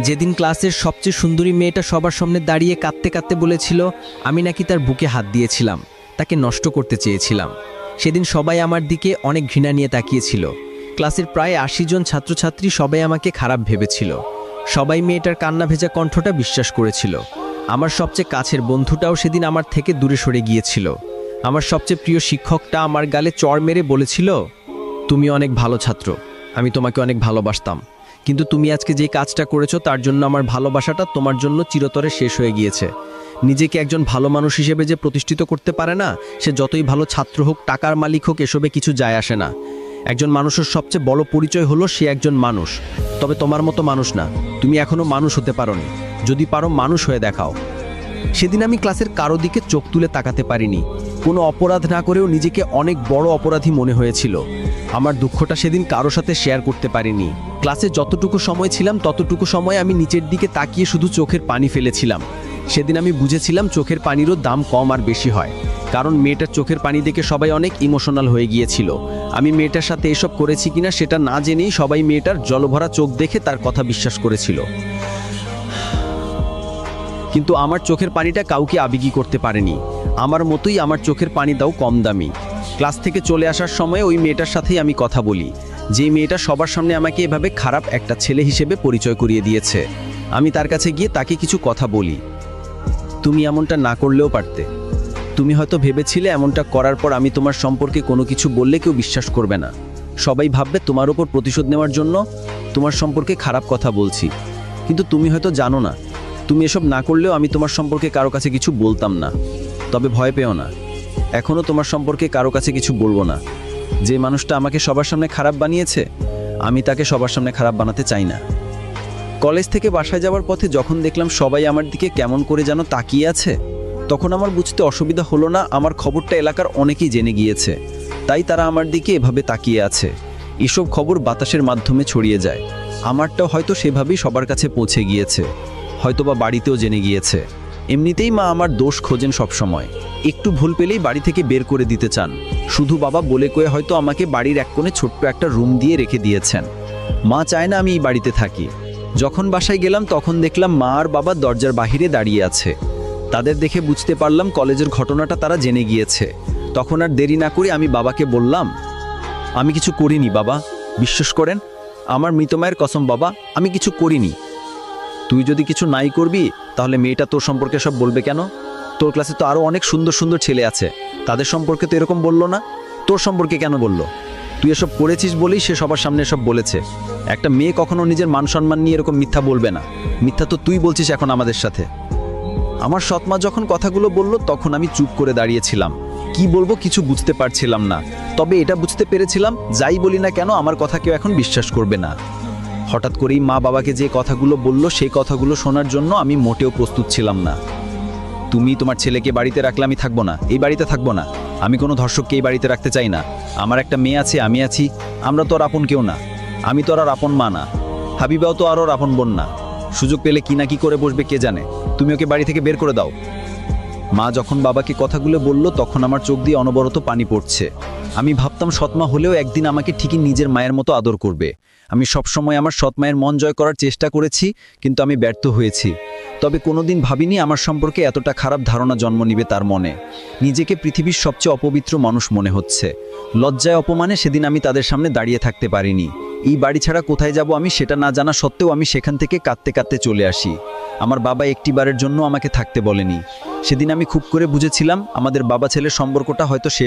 যেদিন ক্লাসের সবচেয়ে সুন্দরী মেয়েটা সবার সামনে দাঁড়িয়ে কাঁদতে কাঁদতে বলেছিল আমি নাকি তার বুকে হাত দিয়েছিলাম, তাকে নষ্ট করতে চেয়েছিলাম। সেদিন সবাই আমার দিকে অনেক ঘৃণা নিয়ে তাকিয়েছিল। ক্লাসের প্রায় ৮০ জন ছাত্রছাত্রী সবাই আমাকে খারাপ ভেবেছিল। সবাই মেয়েটার কান্না ভেজা কণ্ঠটা বিশ্বাস করেছিল। আমার সবচেয়ে কাছের বন্ধুটাও সেদিন আমার থেকে দূরে সরে গিয়েছিল। আমার সবচেয়ে প্রিয় শিক্ষকটা আমার গালে চড় মেরে বলেছিল, তুমি অনেক ভালো ছাত্র, আমি তোমাকে অনেক ভালোবাসতাম, কিন্তু তুমি আজকে যে কাজটা করেছো তার জন্য আমার ভালোবাসাটা তোমার জন্য চিরতরে শেষ হয়ে গিয়েছে। নিজেকে একজন ভালো মানুষ হিসেবে যে প্রতিষ্ঠিত করতে পারে না, সে যতই ভালো ছাত্র হোক, টাকার মালিক হোক, এসবে কিছু যায় আসে না। একজন মানুষের সবচেয়ে বড় পরিচয় হলো সে একজন মানুষ। তবে তোমার মতো মানুষ না, তুমি এখনো মানুষ হতে পারোনি। যদি পারো মানুষ হয়ে দেখাও। সেদিন আমি ক্লাসের কারো দিকে চোখ তুলে তাকাতে পারিনি। কোনো অপরাধ না করেও নিজেকে অনেক বড় অপরাধী মনে হয়েছিল। আমার দুঃখটা সেদিন কারো সাথে শেয়ার করতে পারিনি। ক্লাসে যতটুকু সময় ছিলাম ততটুকু সময় আমি নিচের দিকে তাকিয়ে শুধু চোখের পানি ফেলেছিলাম। সেদিন আমি বুঝেছিলাম চোখের পানিরও দাম কম আর বেশি হয়, কারণ মেয়েটার চোখের পানি দেখে সবাই অনেক ইমোশনাল হয়ে গিয়েছিল। আমি মেয়েটার সাথে এসব করেছি কিনা সেটা না জেনেই সবাই মেয়েটার জলভরা চোখ দেখে তার কথা বিশ্বাস করেছিল। কিন্তু আমার চোখের পানিটা কাউকে আবেগী করতে পারেনি। আমার মতোই আমার চোখের পানিটাও কম দামি। ক্লাস থেকে চলে আসার সময় ওই মেয়েটার সাথেই আমি কথা বলি, যে মেয়েটা সবার সামনে আমাকে এভাবে খারাপ একটা ছেলে হিসেবে পরিচয় করিয়ে দিয়েছে। আমি তার কাছে গিয়ে তাকে কিছু কথা বলি, তুমি এমনটা না করলেও পারতে। তুমি হয়তো ভেবেছিলে এমনটা করার পর আমি তোমার সম্পর্কে কোনো কিছু বললে কেউ বিশ্বাস করবে না, সবাই ভাববে তোমার উপর প্রতিশোধ নেওয়ার জন্য তোমার সম্পর্কে খারাপ কথা বলছি। কিন্তু তুমি হয়তো জানো না, তুমি এসব না করলেও আমি তোমার সম্পর্কে কারো কাছে কিছু বলতাম না। তবে ভয় পেও না, এখনও তোমার সম্পর্কে কারো কাছে কিছু বলবো না। যে মানুষটা আমাকে সবার সামনে খারাপ বানিয়েছে, আমি তাকে সবার সামনে খারাপ বানাতে চাই না। কলেজ থেকে বাসায় যাওয়ার পথে যখন দেখলাম সবাই আমার দিকে কেমন করে যেন তাকিয়ে আছে, তখন আমার বুঝতে অসুবিধা হলো না আমার খবরটা এলাকার অনেকেই জেনে গিয়েছে, তাই তারা আমার দিকে এভাবে তাকিয়ে আছে। এসব খবর বাতাসের মাধ্যমে ছড়িয়ে যায়। আমারটাও হয়তো সেভাবেই সবার কাছে পৌঁছে গিয়েছে, হয়তোবা বাড়িতেও জেনে গিয়েছে। এমনিতেই মা আমার দোষ খোঁজেন সব সময়, একটু ভুল পেলেই বাড়ি থেকে বের করে দিতে চান। শুধু বাবা বলে কয়ে হয়তো আমাকে বাড়ির এক কোণে ছোট্ট একটা রুম দিয়ে রেখে দিয়েছেন। মা চায় না আমি এই বাড়িতে থাকি। যখন বাসায় গেলাম তখন দেখলাম মা আর বাবা দরজার বাহিরে দাঁড়িয়ে আছে। তাদের দেখে বুঝতে পারলাম কলেজের ঘটনাটা তারা জেনে গিয়েছে। তখন আর দেরি না করে আমি বাবাকে বললাম, আমি কিছু করিনি বাবা, বিশ্বাস করেন, আমার মৃত মায়ের কসম বাবা, আমি কিছু করিনি। তুই যদি কিছু নাই করবি তাহলে মেয়েটা তোর সম্পর্কে সব বলবে কেন? তোর ক্লাসে তো আরও অনেক সুন্দর সুন্দর ছেলে আছে, তাদের সম্পর্কে তো এরকম বললো না, তোর সম্পর্কে কেন বললো? তুই এসব করেছিস বলেই সে সবার সামনে এসব বলেছে। একটা মেয়ে কখনো নিজের মান সম্মান নিয়ে এরকম মিথ্যা বলবে না। মিথ্যা তো তুই বলছিস এখন আমাদের সাথে। আমার সৎমা যখন কথাগুলো বলল তখন আমি চুপ করে দাঁড়িয়েছিলাম। কি বলবো কিছু বুঝতে পারছিলাম না। তবে এটা বুঝতে পেরেছিলাম, যাই বলি না কেন আমার কথা কেউ এখন বিশ্বাস করবে না। হঠাৎ করেই মা বাবাকে যে কথাগুলো বলল সেই কথাগুলো শোনার জন্য আমি মোটেও প্রস্তুত ছিলাম না। তুমি তোমার ছেলেকে বাড়িতে রাখলে আমি থাকবো না, এই বাড়িতে থাকবো না। আমি কোনো ধর্ষককে এই বাড়িতে রাখতে চাই না। আমার একটা মেয়ে আছে, আমি আছি, আমরা তো আর আপন কেউ না। আমি তো আর আপন মা না, হাবিবাও তো আর ওর আপন বোন না। সুযোগ পেলে কি না কি করে বসবে কে জানে। তুমি ওকে বাড়ি থেকে বের করে দাও। মা যখন বাবাকে কথাগুলো বলল তখন আমার চোখ দিয়ে অনবরত পানি পড়ছে। আমি ভাবতাম সৎমা হলেও একদিন আমাকে ঠিকই নিজের মায়ের মতো আদর করবে। আমি সবসময় আমার সৎ মায়ের মন জয় করার চেষ্টা করেছি, কিন্তু আমি ব্যর্থ হয়েছি। তবে কোনোদিন ভাবিনি আমার সম্পর্কে এতটা খারাপ ধারণা জন্ম নিবে তার মনে। নিজেকে পৃথিবীর সবচেয়ে অপবিত্র মানুষ মনে হচ্ছে। লজ্জায় অপমানে সেদিন আমি তাদের সামনে দাঁড়িয়ে থাকতে পারিনি। এই বাড়ি ছাড়া কোথায় যাব আমি সেটা না জানা সত্ত্বেও আমি সেখান থেকে কাঁদতে কাঁদতে চলে আসি। আমার বাবা একটিবারের জন্য আমাকে থাকতে বলেনি। সেদিন আমি খুব করে বুঝেছিলাম আমাদের বাবা ছেলের সম্পর্কটা হয়তো শেষ।